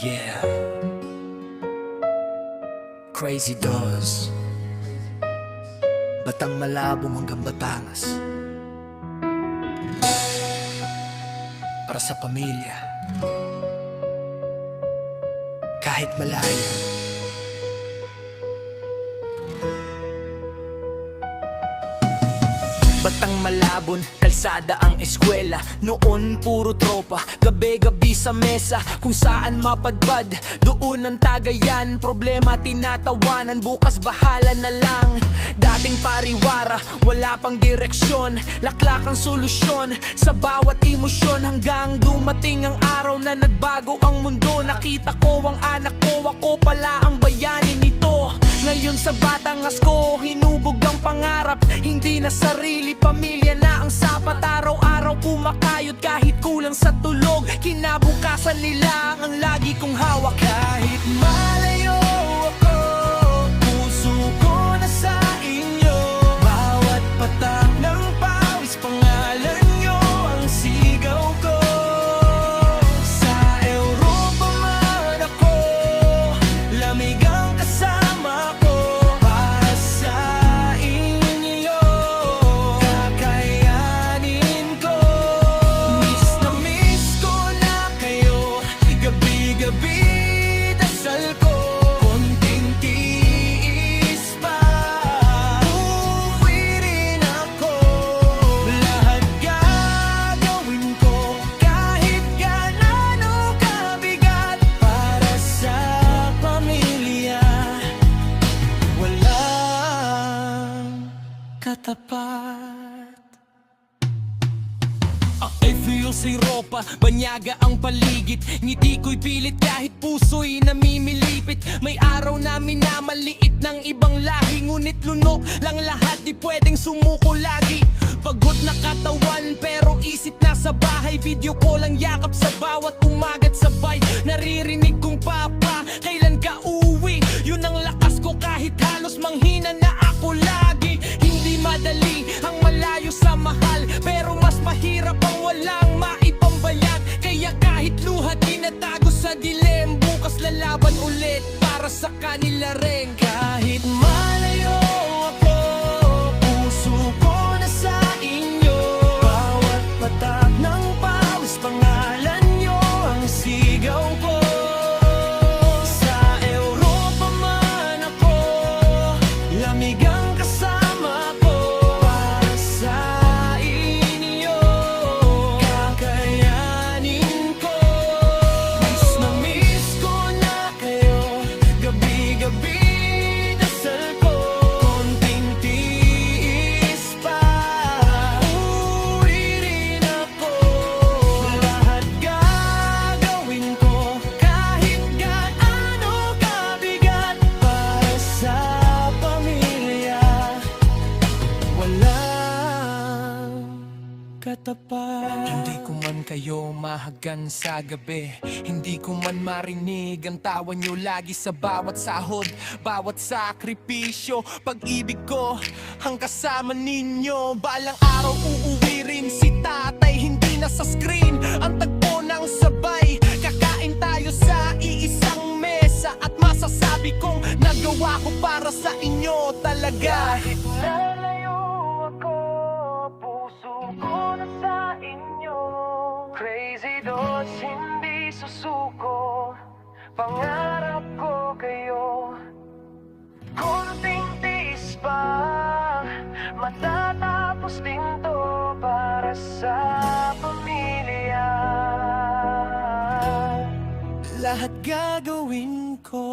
Yeah, Crazy Doors, Batang Malabong hanggang Batangas. Para sa pamilya, kahit malayo. Batang Malabon, kalsada ang eskwela. Noon puro tropa, gabi-gabi sa mesa. Kung saan mapadpad, doon ang tagayan. Problema tinatawanan, bukas bahala na lang. Dating pariwara, wala pang direksyon. Laklak ang solusyon sa bawat emosyon. Hanggang dumating ang araw na nagbago ang mundo. Nakita ko ang anak ko, ako pala ang bayani nito. Ngayon sa Batangas ko, hinubog ang pangarap. Hindi na sarili, pamilya na ang sapat. Araw-araw kumakayod kahit kulang sa tulog. Kinabukasan nila ang lagi kong hawak. Kahit malayo ako, puso ko na sa inyo. Bawat patak ng pawis, pangalan nyo ang sigaw ko. Sa Europa man ako, lamig ang kasama ko. Para sa inyo, kakayanin ko. Miss na miss ko na kayo, gabi-gabi dasal ko. Konting tiis pa, uuwi rin ako. Lahat gagawin ko, kahit gaano kabigat. Para sa pamilya, walang katapat. I feel sa Europa, banyaga ang paligid. Ngiti ko'y pilit kahit puso'y namimilipit. May araw na minamaliit ng ibang lahi, ngunit lunok lang lahat, di pwedeng sumuko lagi. Pagod na katawan pero isip nasa bahay. Video ko lang yakap sa bawat umaga't sabay. Naririnig kong papa, kailan ka uwi? Yun ang lakas ko kahit halos manghina na ako lagi. Hindi madali ang malayo sa mahal, pero mas mahirap ang walang maipambayag. Kaya kahit luha tinatago sa dilim, bukas lalaban ulit para sa kanila rin. Kahit malayo ako, puso ko na sa inyo. Bawat patak ng pawis, pangalan nyo ang sigaw ko. Sa Europa man ako, lamig ang kasama ko. Para sa inyo, kakayanin ko. Miss na miss ko na kayo, gabi-gabi dasal ko. Konting tiis pa, uuwi rin ako. Lahat gagawin ko, kahit gaano kabigat. Para sa pamilya, walang katapat. Hindi ko man kayo mahagan sa gabi, hindi ko man marinig ang tawa nyo lagi sa bawat sahod, bawat sakripisyo. Pag-ibig ko ang kasama ninyo. Balang araw uuwi rin si tatay, hindi na sa screen ang tagpo ng sabay. Kakain tayo sa iisang mesa at masasabi kong nagawa ko para sa inyo talaga. Kahit lalayo ako, puso ko na sa inyo. Crazy Doors, hindi susuko. Pangarap ko kayo. Konting tiis pa, matatapos din to. Para sa pamilya, lahat gagawin ko.